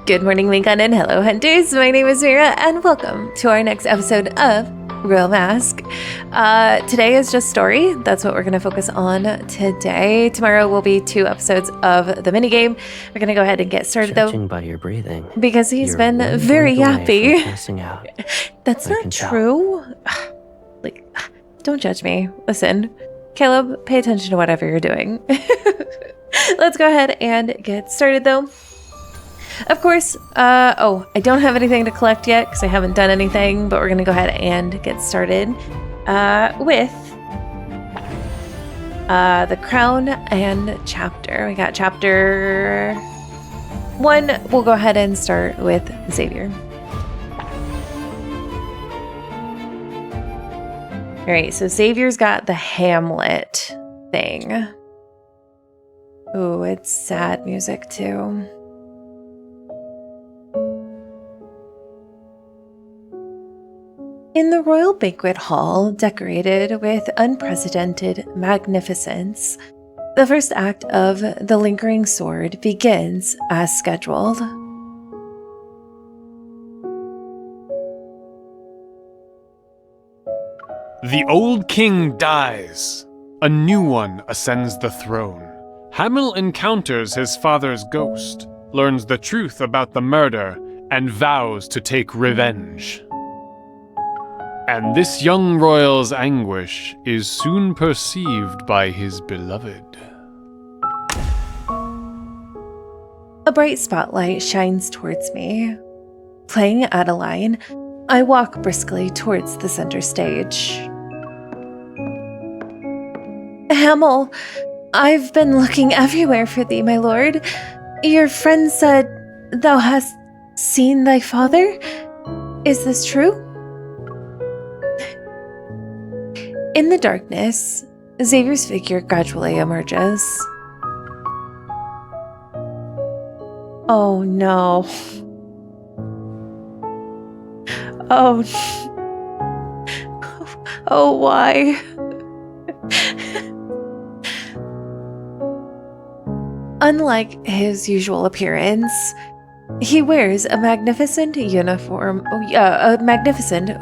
Good morning, Lincoln, and hello, hunters. My name is Mira, and welcome to our next episode of Royal Masque. Today is just story. That's what we're going to focus on today. Tomorrow will be 2 episodes of the minigame. We're going to go ahead and get started, Judging by your breathing, because he's been very yappy. Out. That's not true. Don't judge me. Listen, Caleb, pay attention to whatever you're doing. Let's go ahead and get started, though. Of course, I don't have anything to collect yet because I haven't done anything, but we're going to go ahead and get started with the crown and chapter. We got chapter 1. We'll go ahead and start with Xavier. All right, so Xavier's got the Hamlet thing. Ooh, it's sad music too. In the royal banquet hall, decorated with unprecedented magnificence, the first act of The Lingering Sword begins as scheduled. The old king dies. A new one ascends the throne. Hamel encounters his father's ghost, learns the truth about the murder, and vows to take revenge. And this young royal's anguish is soon perceived by his beloved. A bright spotlight shines towards me. Playing Adeline, I walk briskly towards the center stage. Hamel, I've been looking everywhere for thee, my lord. Your friend said thou hast seen thy father? Is this true? In the darkness, Xavier's figure gradually emerges. Oh no. Oh. Oh, why? Unlike his usual appearance, he wears a magnificent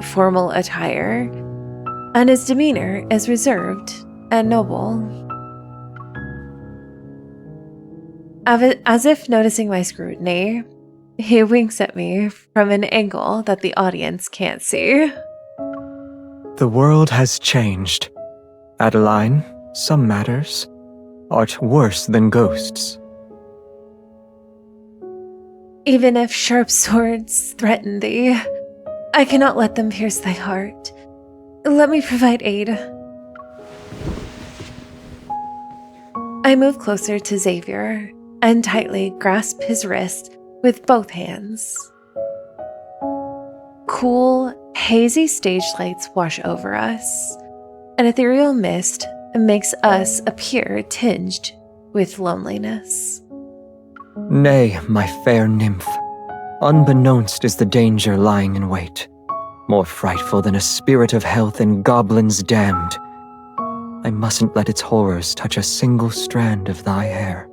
formal attire, and his demeanor is reserved and noble. As if noticing my scrutiny, he winks at me from an angle that the audience can't see. The world has changed. Adeline, some matters art worse than ghosts. Even if sharp swords threaten thee, I cannot let them pierce thy heart. Let me provide aid. I move closer to Xavier and tightly grasp his wrist with both hands. Cool, hazy stage lights wash over us. An ethereal mist makes us appear tinged with loneliness. Nay, my fair nymph, unbeknownst is the danger lying in wait. More frightful than a spirit of health and goblins damned. I mustn't let its horrors touch a single strand of thy hair.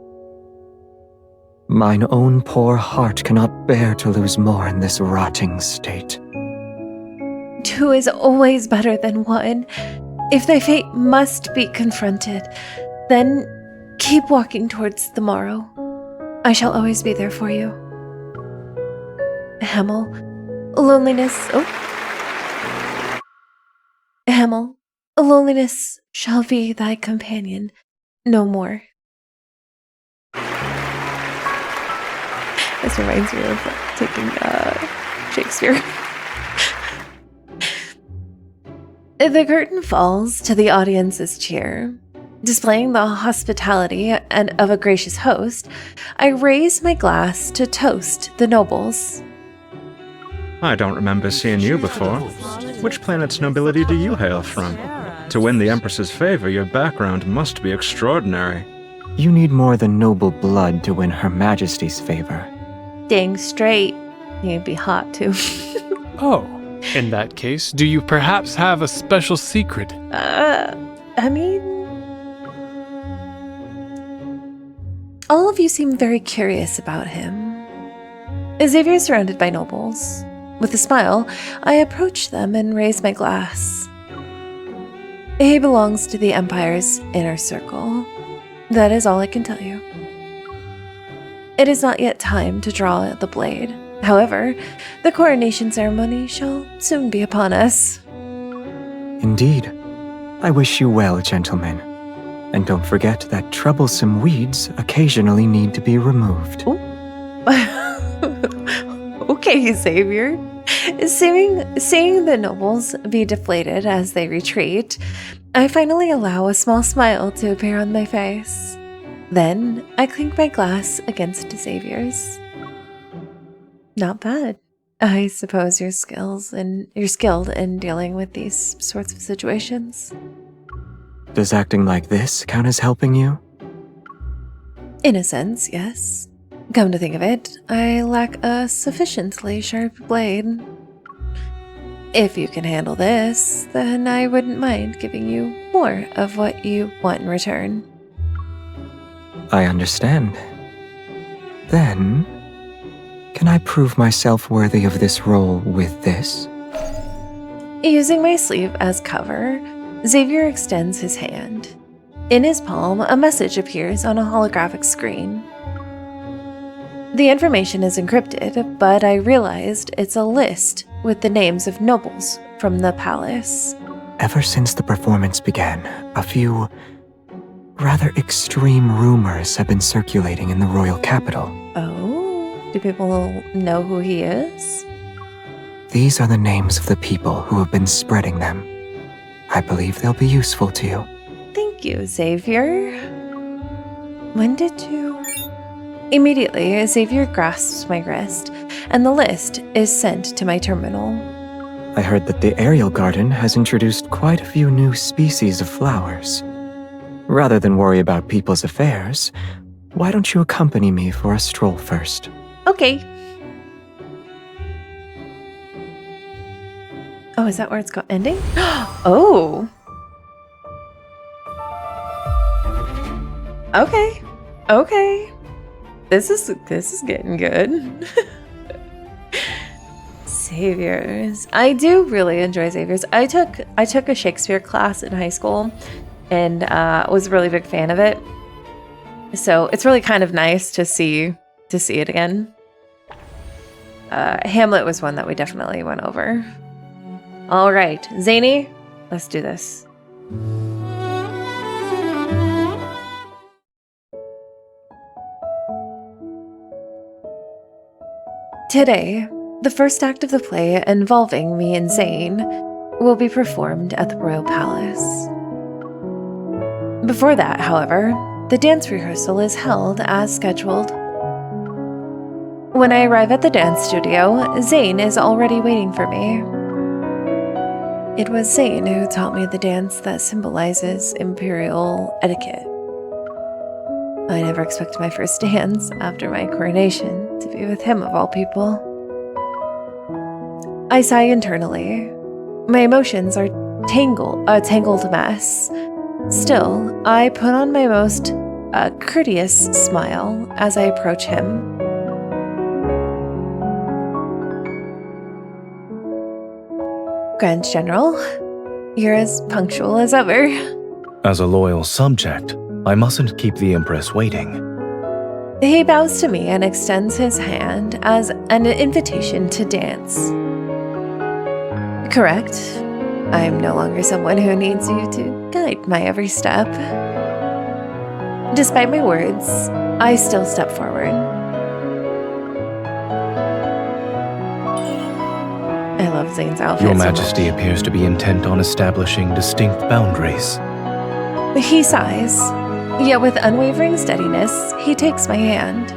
Mine own poor heart cannot bear to lose more in this rotting state. 2 is always better than 1. If thy fate must be confronted, then keep walking towards the morrow. I shall always be there for you. Hamel, loneliness shall be thy companion no more. This reminds me of taking Shakespeare. The curtain falls to the audience's cheer. Displaying the hospitality of a gracious host, I raise my glass to toast the nobles. I don't remember seeing you before. Which planet's nobility do you hail from? To win the Empress's favor, your background must be extraordinary. You need more than noble blood to win Her Majesty's favor. Dang straight. You'd be hot, too. Oh, in that case, do you perhaps have a special secret? All of you seem very curious about him. Xavier is surrounded by nobles. With a smile, I approach them and raise my glass. He belongs to the Empire's inner circle. That is all I can tell you. It is not yet time to draw the blade. However, the coronation ceremony shall soon be upon us. Indeed. I wish you well, gentlemen. And don't forget that troublesome weeds occasionally need to be removed. Okay, Xavier. Seeing the nobles be deflated as they retreat, I finally allow a small smile to appear on my face. Then I clink my glass against Xavier's. Not bad. I suppose you're skilled in dealing with these sorts of situations. Does acting like this count as helping you? In a sense, yes. Come to think of it, I lack a sufficiently sharp blade. If you can handle this, then I wouldn't mind giving you more of what you want in return. I understand. Then, can I prove myself worthy of this role with this? Using my sleeve as cover, Xavier extends his hand. In his palm, a message appears on a holographic screen. The information is encrypted, but I realized it's a list with the names of nobles from the palace. Ever since the performance began, a few rather extreme rumors have been circulating in the royal capital. Oh, do people know who he is? These are the names of the people who have been spreading them. I believe they'll be useful to you. Thank you, Xavier. When did you... Immediately, Xavier grasps my wrist, and the list is sent to my terminal. I heard that the aerial garden has introduced quite a few new species of flowers. Rather than worry about people's affairs, why don't you accompany me for a stroll first? Okay. Oh, is that where it's ending? Oh. Okay. Okay. This is getting good. Saviors. I do really enjoy Saviors. I took a Shakespeare class in high school and was a really big fan of it. So it's really kind of nice to see it again. Hamlet was one that we definitely went over. All right, Zany, let's do this. Today, the first act of the play involving me and Zane will be performed at the Royal Palace. Before that, however, the dance rehearsal is held as scheduled. When I arrive at the dance studio, Zane is already waiting for me. It was Zane who taught me the dance that symbolizes imperial etiquette. I never expected my first dance after my coronation to be with him of all people. I sigh internally. My emotions are a tangled mess. Still, I put on my most courteous smile as I approach him. Grand General, you're as punctual as ever. As a loyal subject, I mustn't keep the Empress waiting. He bows to me and extends his hand as an invitation to dance. Correct. I'm no longer someone who needs you to guide my every step. Despite my words, I still step forward. I love Zane's outfit. Your Majesty appears to be intent on establishing distinct boundaries. He sighs, yet with unwavering steadiness, he takes my hand.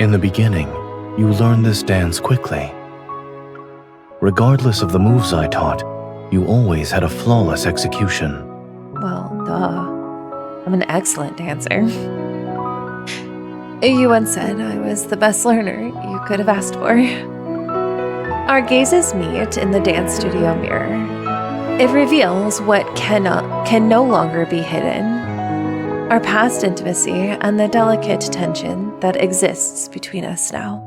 In the beginning, you learned this dance quickly. Regardless of the moves I taught, you always had a flawless execution. Well, duh. I'm an excellent dancer. You once said I was the best learner you could have asked for. Our gazes meet in the dance studio mirror. It reveals what can no longer be hidden. Our past intimacy and the delicate tension that exists between us now.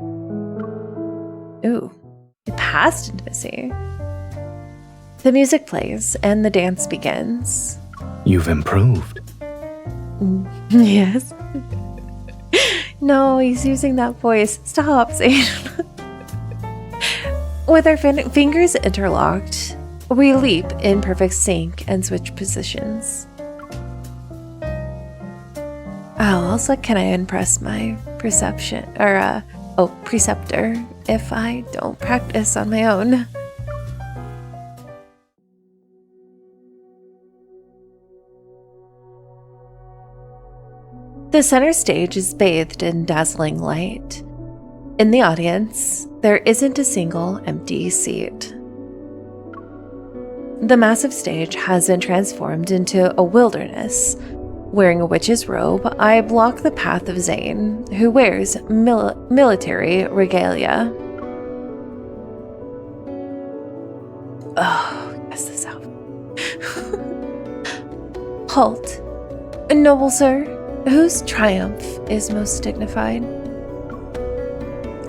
Ooh, past intimacy. The music plays and the dance begins. You've improved. Yes. No, he's using that voice. Stop, Zane. With our fingers interlocked, we leap in perfect sync and switch positions. How else can I impress my preceptor if I don't practice on my own? The center stage is bathed in dazzling light. In the audience, there isn't a single empty seat. The massive stage has been transformed into a wilderness. Wearing a witch's robe, I block the path of Zane, who wears military regalia. Oh, guess this out. Halt. Noble sir, whose triumph is most dignified?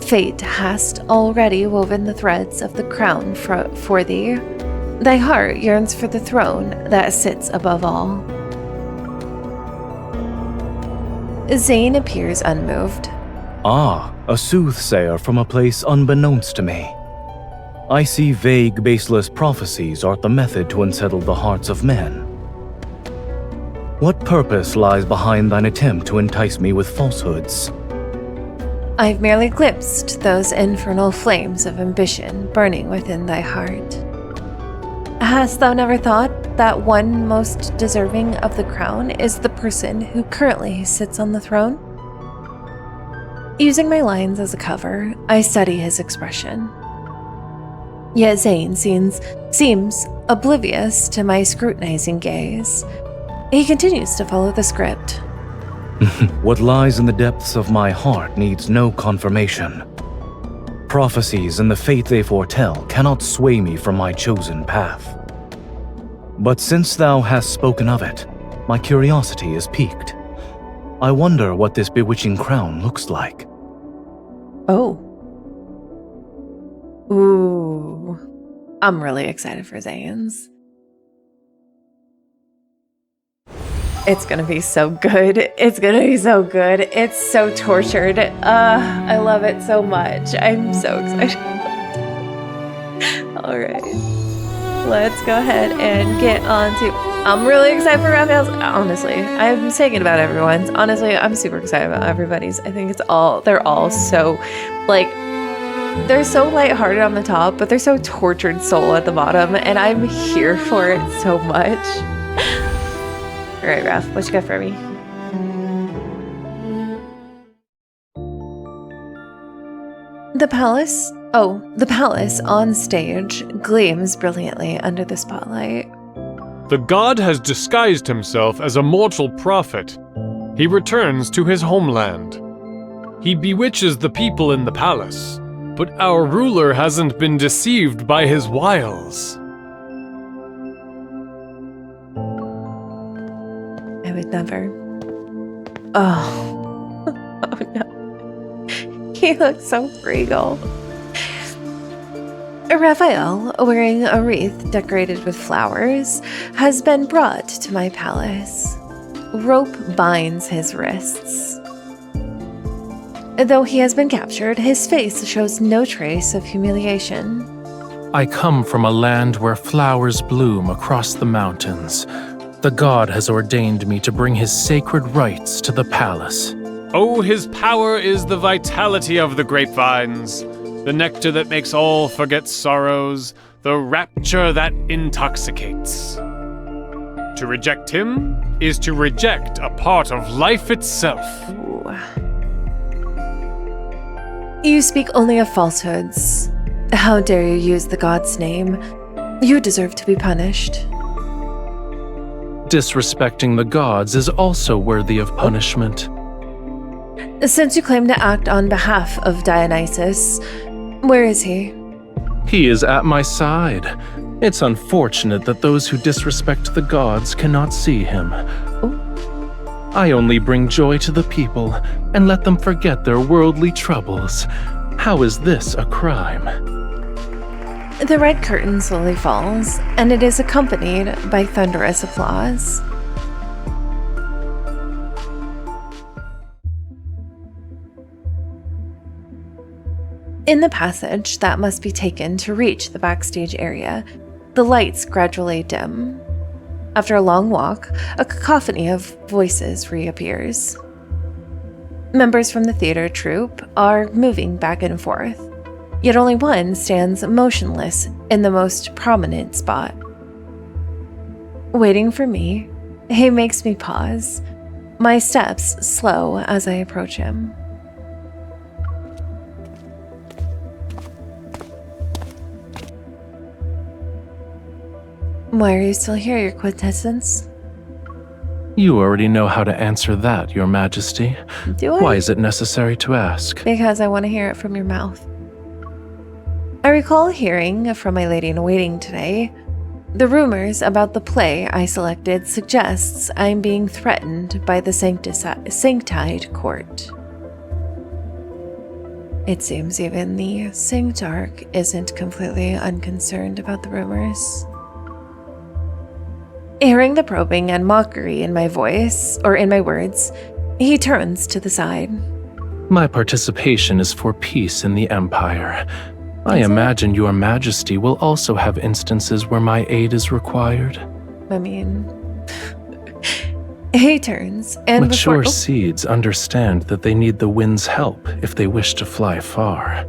Fate hast already woven the threads of the crown for thee. Thy heart yearns for the throne that sits above all. Zane appears unmoved. Ah, a soothsayer from a place unbeknownst to me. I see vague, baseless prophecies are the method to unsettle the hearts of men. What purpose lies behind thine attempt to entice me with falsehoods? I've merely glimpsed those infernal flames of ambition burning within thy heart. Hast thou never thought that one most deserving of the crown is the person who currently sits on the throne? Using my lines as a cover, I study his expression. Yet Zane seems oblivious to my scrutinizing gaze. He continues to follow the script. What lies in the depths of my heart needs no confirmation. Prophecies and the fate they foretell cannot sway me from my chosen path. But since thou hast spoken of it, my curiosity is piqued. I wonder what this bewitching crown looks like. Oh. Ooh. I'm really excited for Zane's. It's gonna be so good. It's gonna be so good. It's so tortured. I love it so much. I'm so excited. All right. Let's go ahead and get on to... I'm really excited for Raphael's. Honestly, I'm saying it about everyone's. Honestly, I'm super excited about everybody's. I think they're all so, like, they're so lighthearted on the top, but they're so tortured soul at the bottom, and I'm here for it so much. All right, Raph, what you got for me? The palace on stage gleams brilliantly under the spotlight. The god has disguised himself as a mortal prophet. He returns to his homeland. He bewitches the people in the palace, but our ruler hasn't been deceived by his wiles. I would never. Oh. Oh no. He looks so regal. Raphael, wearing a wreath decorated with flowers, has been brought to my palace. Rope binds his wrists. Though he has been captured, his face shows no trace of humiliation. I come from a land where flowers bloom across the mountains. The god has ordained me to bring his sacred rites to the palace. Oh, his power is the vitality of the grapevines, the nectar that makes all forget sorrows, the rapture that intoxicates. To reject him is to reject a part of life itself. Ooh. You speak only of falsehoods. How dare you use the god's name? You deserve to be punished. Disrespecting the gods is also worthy of punishment. Since you claim to act on behalf of Dionysus, where is he? He is at my side. It's unfortunate that those who disrespect the gods cannot see him. I only bring joy to the people and let them forget their worldly troubles. How is this a crime? The red curtain slowly falls, and it is accompanied by thunderous applause. In the passage that must be taken to reach the backstage area, the lights gradually dim. After a long walk, a cacophony of voices reappears. Members from the theater troupe are moving back and forth, yet only one stands motionless in the most prominent spot. Waiting for me, he makes me pause, my steps slow as I approach him. Why are you still here, Your Quintessence? You already know how to answer that, Your Majesty. Do I? Why is it necessary to ask? Because I want to hear it from your mouth. I recall hearing from my lady-in-waiting today. The rumors about the play I selected suggests I'm being threatened by the Sanctide Court. It seems even the Sanctarch isn't completely unconcerned about the rumors. Hearing the probing and mockery in my voice, or in my words, he turns to the side. My participation is for peace in the Empire. I Is it? imagine Your Majesty will also have instances where my aid is required. I mean... He turns, and Mature before... seeds understand that they need the wind's help if they wish to fly far.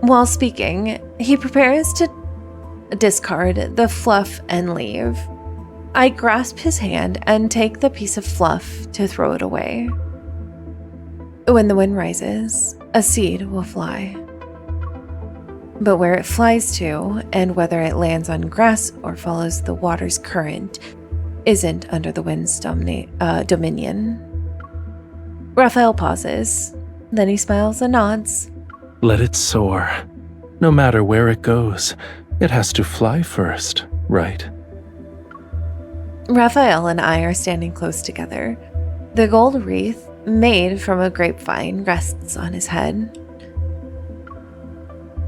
While speaking, he prepares to discard the fluff and leave. I grasp his hand and take the piece of fluff to throw it away. When the wind rises, a seed will fly. But where it flies to, and whether it lands on grass or follows the water's current, isn't under the wind's dominion. Raphael pauses, then he smiles and nods. Let it soar. No matter where it goes, it has to fly first, right? Raphael and I are standing close together. The gold wreath, made from a grapevine, rests on his head.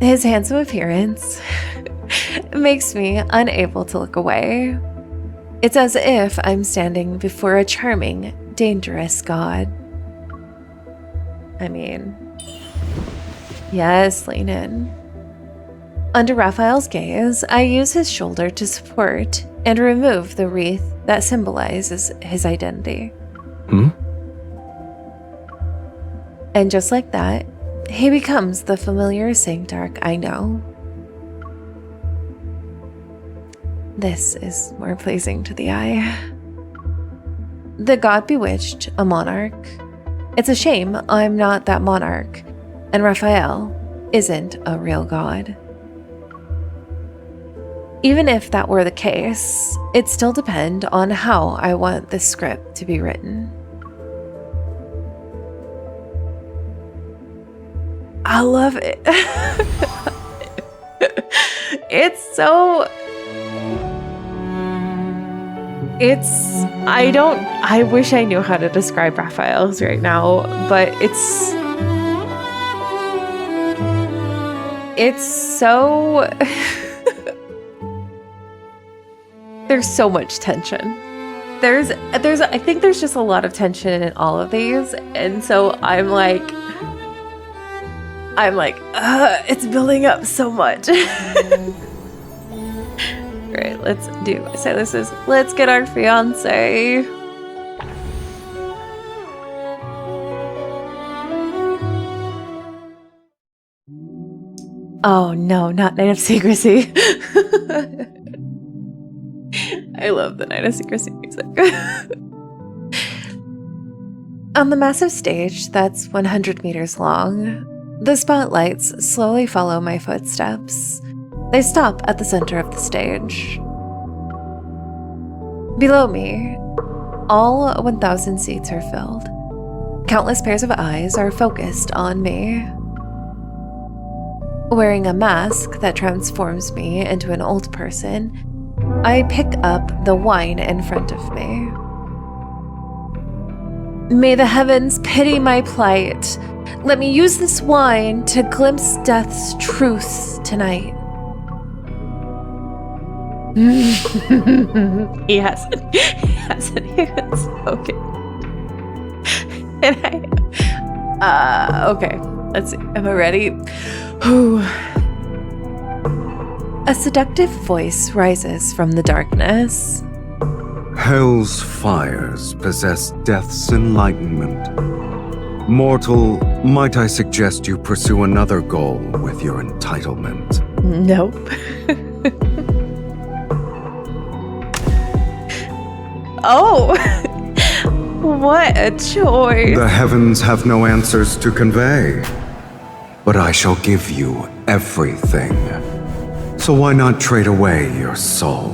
His handsome appearance makes me unable to look away. It's as if I'm standing before a charming, dangerous god. I mean, yes, lean in. Under Raphael's gaze, I use his shoulder to support and remove the wreath that symbolizes his identity. And just like that, he becomes the familiar Sanctarch I know. This is more pleasing to the eye. The god bewitched a monarch. It's a shame I'm not that monarch, and Raphael isn't a real god. Even if that were the case, it'd still depend on how I want this script to be written. I love it. I wish I knew how to describe Raphael's right now, but it's so... There's so much tension. I think there's just a lot of tension in all of these, and so I'm like, it's building up so much. Great, let's do. So this is, let's get our fiance. Oh no, not Night of Secrecy. I love the Night of Secrecy music. On the massive stage that's 100 meters long, the spotlights slowly follow my footsteps. They stop at the center of the stage. Below me, all 1,000 seats are filled. Countless pairs of eyes are focused on me. Wearing a mask that transforms me into an old person, I pick up the wine in front of me. May the heavens pity my plight. Let me use this wine to glimpse death's truth tonight. He hasn't even spoken. And okay, let's see. Am I ready? A seductive voice rises from the darkness. Hell's fires possess death's enlightenment. Mortal, might I suggest you pursue another goal with your entitlement? Nope. Oh, what a choice. The heavens have no answers to convey, but I shall give you everything. So why not trade away your soul?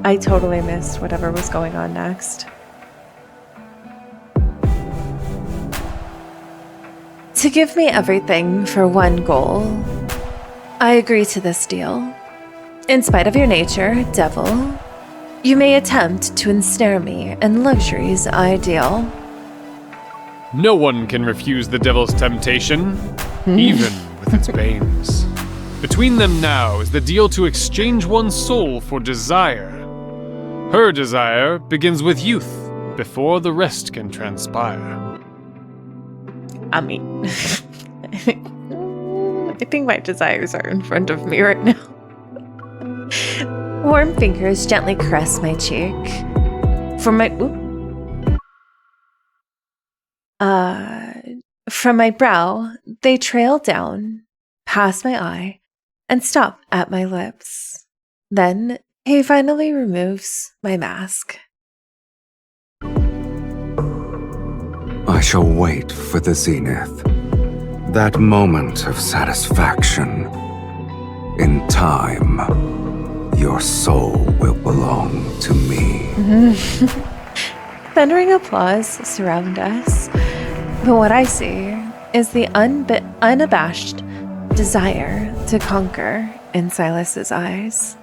I totally missed whatever was going on next. To give me everything for one goal, I agree to this deal. In spite of your nature, devil, you may attempt to ensnare me in luxury's ideal. No one can refuse the devil's temptation, even with its banes. Between them now is the deal to exchange one's soul for desire. Her desire begins with youth, before the rest can transpire. I mean, I think my desires are in front of me right now. Warm fingers gently caress my cheek. From my brow, they trail down, past my eye, and stop at my lips. Then he finally removes my mask. I shall wait for the zenith. That moment of satisfaction. In time, your soul will belong to me. Thundering applause surround us, but what I see is the unabashed desire to conquer in Silas's eyes.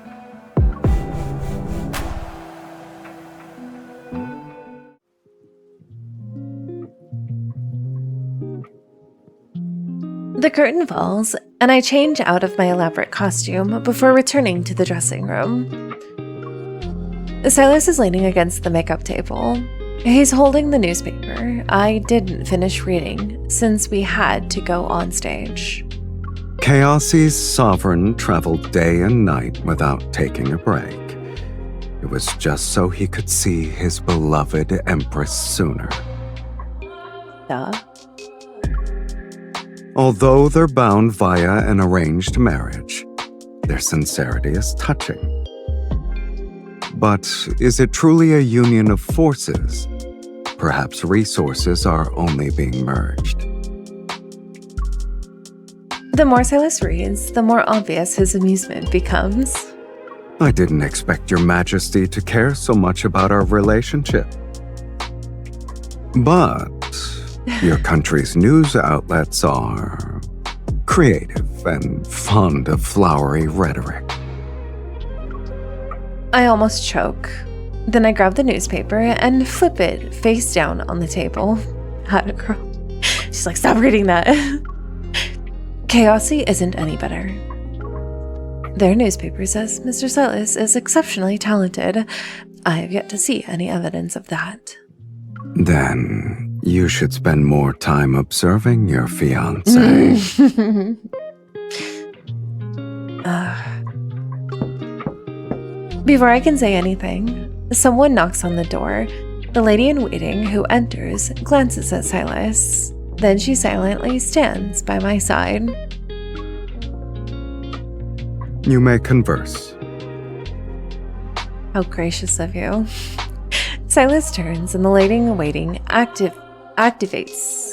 The curtain falls, and I change out of my elaborate costume before returning to the dressing room. Silas is leaning against the makeup table. He's holding the newspaper I didn't finish reading since we had to go on stage. Chaosi's sovereign traveled day and night without taking a break. It was just so he could see his beloved Empress sooner. Duh. Although they're bound via an arranged marriage, their sincerity is touching. But is it truly a union of forces? Perhaps resources are only being merged. The more Silas reads, the more obvious his amusement becomes. I didn't expect your majesty to care so much about our relationship. But your country's news outlets are creative and fond of flowery rhetoric. I almost choke. Then I grab the newspaper and flip it face down on the table. Had a girl. She's like, stop reading that. Chaosy isn't any better. Their newspaper says Mr. Silas is exceptionally talented. I have yet to see any evidence of that. Then you should spend more time observing your fiancé. Before I can say anything, someone knocks on the door. The lady in waiting who enters glances at Silas. Then she silently stands by my side. You may converse. How gracious of you. Silas turns and the lady in waiting activates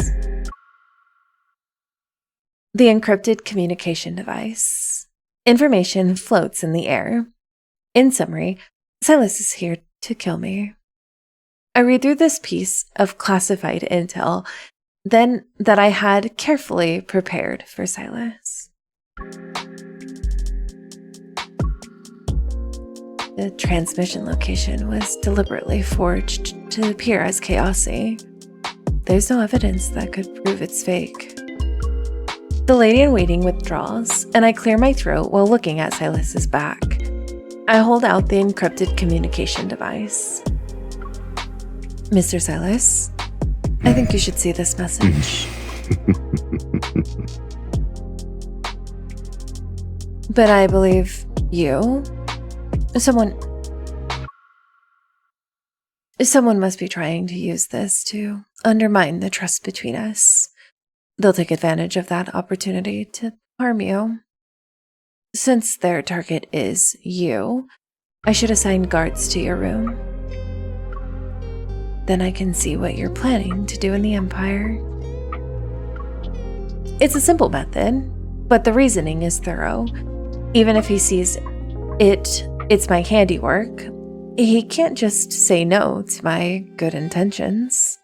the encrypted communication device. Information floats in the air. In summary, Silas is here to kill me. I read through this piece of classified intel, then that I had carefully prepared for Silas. The transmission location was deliberately forged to appear as Chaosy. there's no evidence that could prove it's fake. The lady-in-waiting withdraws, and I clear my throat while looking at Silas's back. I hold out the encrypted communication device. Mr. Silas, I think you should see this message. But I believe you. Someone must be trying to use this to undermine the trust between us. They'll take advantage of that opportunity to harm you. Since their target is you, I should assign guards to your room. Then I can see what you're planning to do in the Empire. It's a simple method, but the reasoning is thorough. Even if he sees it's my handiwork, he can't just say no to my good intentions.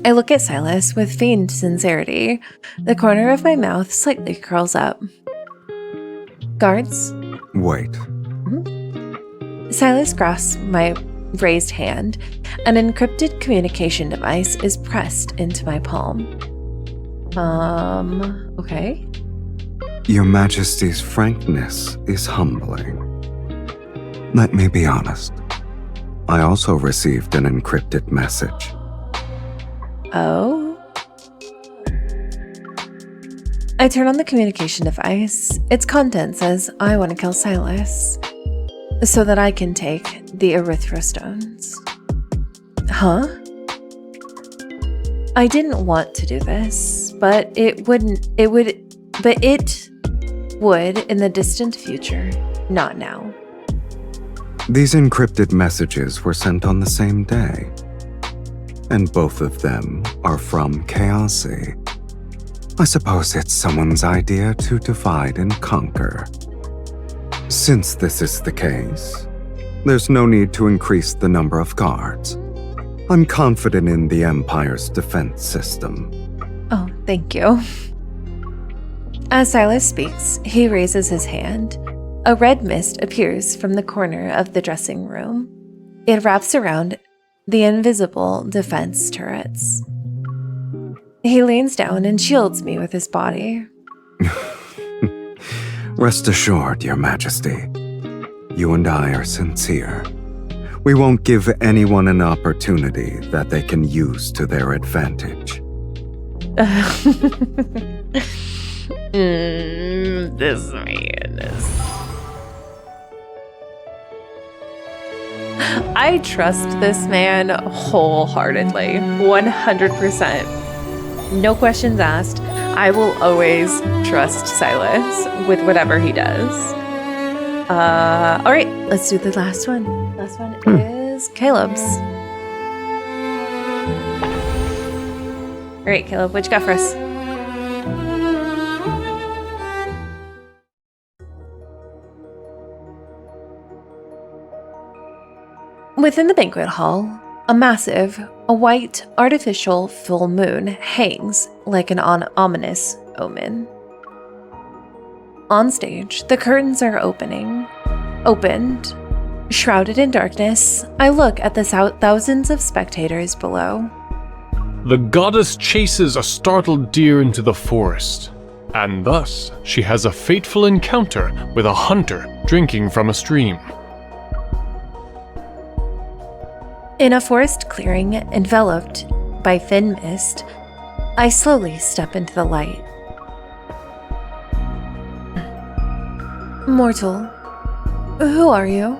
I look at Silas with feigned sincerity. The corner of my mouth slightly curls up. Guards? Wait. Silas grasps my raised hand. An encrypted communication device is pressed into my palm. Okay. Your Majesty's frankness is humbling. Let me be honest. I also received an encrypted message. Oh? I turn on the communication device. Its content says I want to kill Silas so that I can take the Erythrostones. Huh? I didn't want to do this, but it would in the distant future, not now. These encrypted messages were sent on the same day, and both of them are from Chaosy. I suppose it's someone's idea to divide and conquer. Since this is the case, there's no need to increase the number of guards. I'm confident in the Empire's defense system. Oh, thank you. As Silas speaks, he raises his hand. A red mist appears from the corner of the dressing room. It wraps around the invisible defense turrets. He leans down and shields me with his body. Rest assured, Your Majesty. You and I are sincere. We won't give anyone an opportunity that they can use to their advantage. This man. I trust this man wholeheartedly, 100%. No questions asked. I will always trust Silas with whatever he does. All right, let's do the last one. Last one is Caleb's. All right, Caleb, what you got for us? Within the banquet hall, a white, artificial full moon hangs like an ominous omen. On stage, the curtains are opened. Shrouded in darkness, I look at the thousands of spectators below. The goddess chases a startled deer into the forest, and thus she has a fateful encounter with a hunter drinking from a stream. In a forest clearing enveloped by thin mist, I slowly step into the light. Mortal, who are you?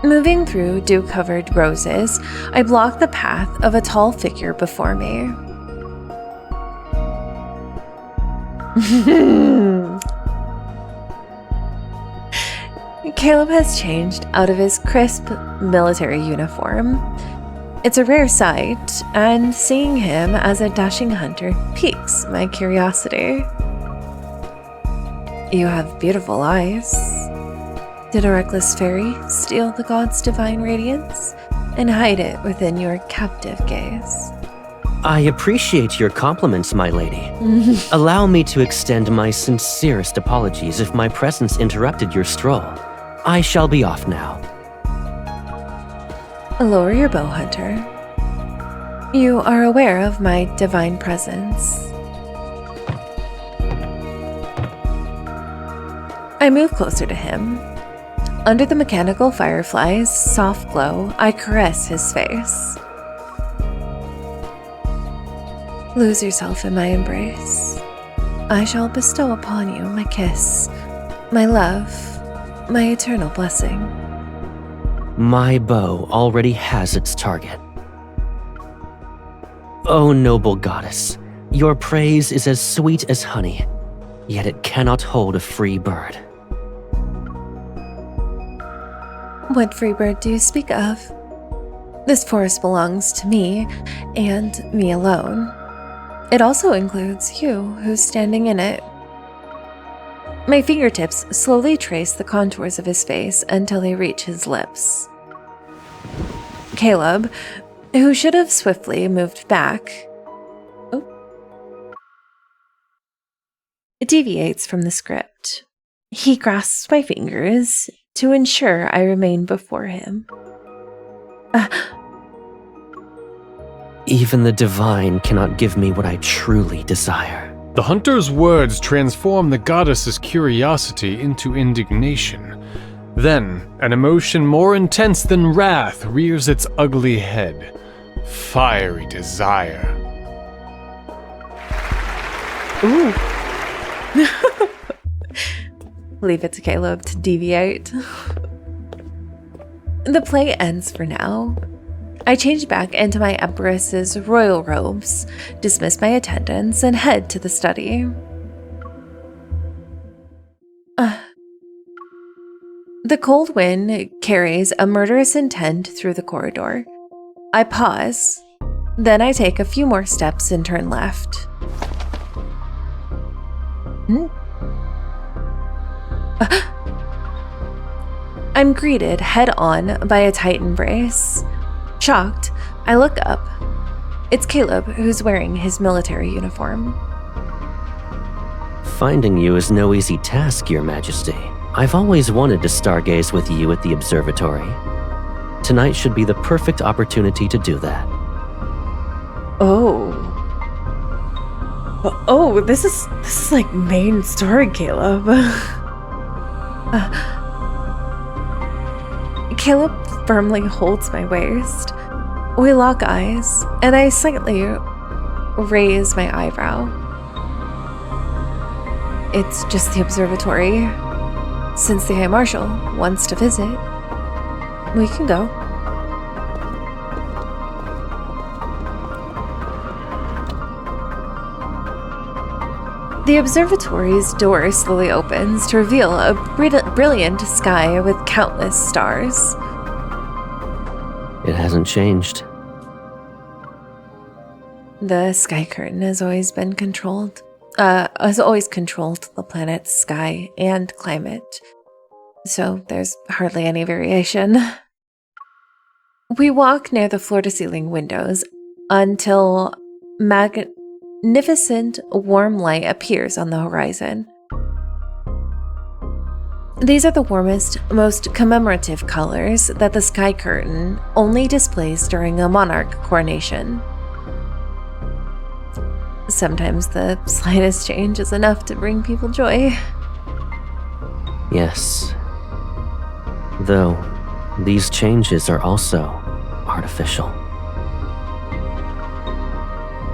Moving through dew-covered roses, I block the path of a tall figure before me. Caleb has changed out of his crisp military uniform. It's a rare sight, and seeing him as a dashing hunter piques my curiosity. You have beautiful eyes. Did a reckless fairy steal the god's divine radiance and hide it within your captive gaze? I appreciate your compliments, my lady. Allow me to extend my sincerest apologies if my presence interrupted your stroll. I shall be off now. Lower your bow, hunter. You are aware of my divine presence. I move closer to him. Under the mechanical firefly's soft glow, I caress his face. Lose yourself in my embrace. I shall bestow upon you my kiss, my love, my eternal blessing. My bow already has its target. O noble goddess, your praise is as sweet as honey, yet it cannot hold a free bird. What free bird do you speak of? This forest belongs to me, and me alone. It also includes you, who's standing in it. My fingertips slowly trace the contours of his face until they reach his lips. Caleb, who should have swiftly moved back, deviates from the script. He grasps my fingers to ensure I remain before him. Even the divine cannot give me what I truly desire. The hunter's words transform the goddess's curiosity into indignation. Then, an emotion more intense than wrath rears its ugly head. Fiery desire. Ooh. Leave it to Caleb to deviate. The play ends for now. I change back into my Empress's royal robes, dismiss my attendants, and head to the study. The cold wind carries a murderous intent through the corridor. I pause, then I take a few more steps and turn left. I'm greeted head-on by a tight embrace. Shocked, I look up. It's Caleb, who's wearing his military uniform. Finding you is no easy task, Your Majesty. I've always wanted to stargaze with you at the observatory. Tonight should be the perfect opportunity to do that. Oh, this is like main story, Caleb. Caleb firmly holds my waist. We lock eyes, and I slightly raise my eyebrow. It's just the observatory. Since the High Marshal wants to visit, we can go. The observatory's door slowly opens to reveal a brilliant sky with countless stars. It hasn't changed. The sky curtain has always controlled the planet's sky and climate, so there's hardly any variation. We walk near the floor-to-ceiling windows until magnificent warm light appears on the horizon. These are the warmest, most commemorative colors that the sky curtain only displays during a monarch coronation. Sometimes the slightest change is enough to bring people joy. Yes. Though, these changes are also artificial.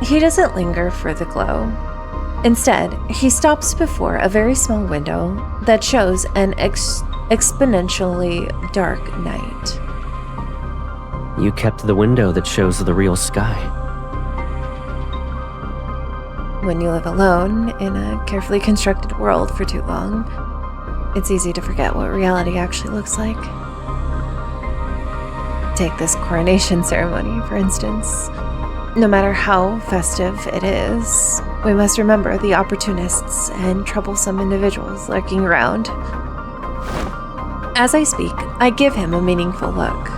He doesn't linger for the glow. Instead, he stops before a very small window that shows an exponentially dark night. You kept the window that shows the real sky. When you live alone in a carefully constructed world for too long, it's easy to forget what reality actually looks like. Take this coronation ceremony, for instance. No matter how festive it is, we must remember the opportunists and troublesome individuals lurking around. As I speak, I give him a meaningful look.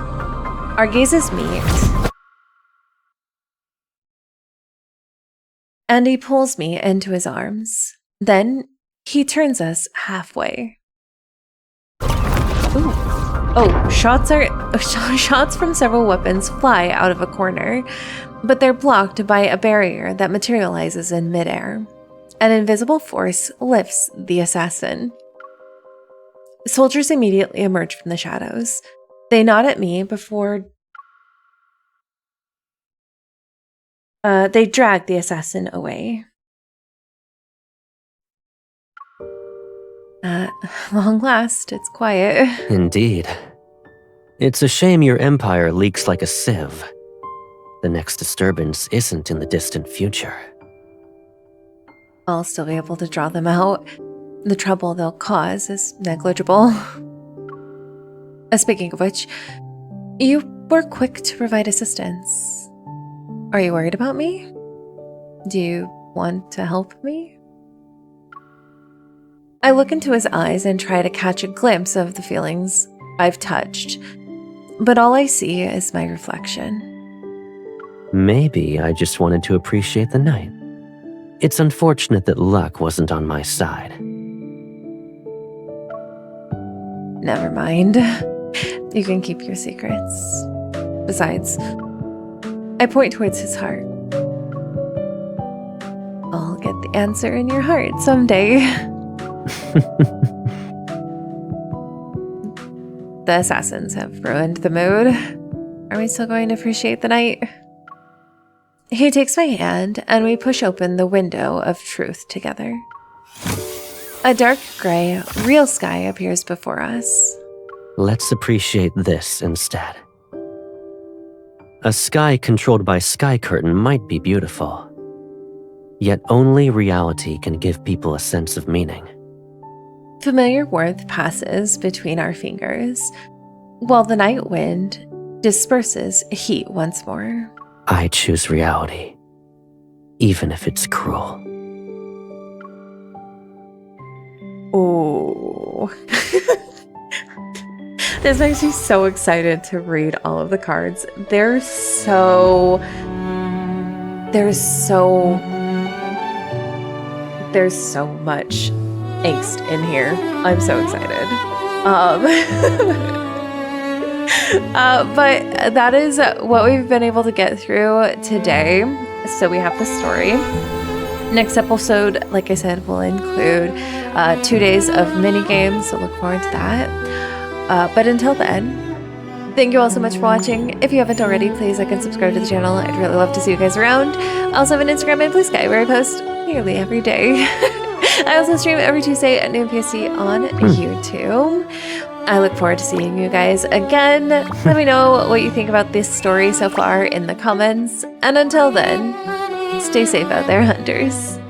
Our gazes meet, and he pulls me into his arms. Then he turns us halfway. Ooh. Oh, shots from several weapons fly out of a corner, but they're blocked by a barrier that materializes in midair. An invisible force lifts the assassin. Soldiers immediately emerge from the shadows. They nod at me before they drag the assassin away. Long last, it's quiet. Indeed. It's a shame your empire leaks like a sieve. The next disturbance isn't in the distant future. I'll still be able to draw them out. The trouble they'll cause is negligible. Speaking of which, you were quick to provide assistance. Are you worried about me? Do you want to help me? I look into his eyes and try to catch a glimpse of the feelings I've touched, but all I see is my reflection. Maybe I just wanted to appreciate the night. It's unfortunate that luck wasn't on my side. Never mind. You can keep your secrets. Besides, I point towards his heart. I'll get the answer in your heart someday. The assassins have ruined the mood. Are we still going to appreciate the night? He takes my hand and we push open the window of truth together. A dark gray, real sky appears before us. Let's appreciate this instead. A sky controlled by Sky Curtain might be beautiful, yet only reality can give people a sense of meaning. Familiar warmth passes between our fingers, while the night wind disperses heat once more. I choose reality, even if it's cruel. Oh. This makes me so excited to read all of the cards. There's so much angst in here. I'm so excited. But that is what we've been able to get through today. So we have the story. Next episode, like I said, will include 2 days of minigames, so look forward to that. But until then, thank you all so much for watching. If you haven't already, please like and subscribe to the channel. I'd really love to see you guys around. I also have an Instagram and Blue Sky where I post nearly every day. I also stream every Tuesday at noon PST on YouTube. I look forward to seeing you guys again. Let me know what you think about this story so far in the comments. And until then, stay safe out there, hunters.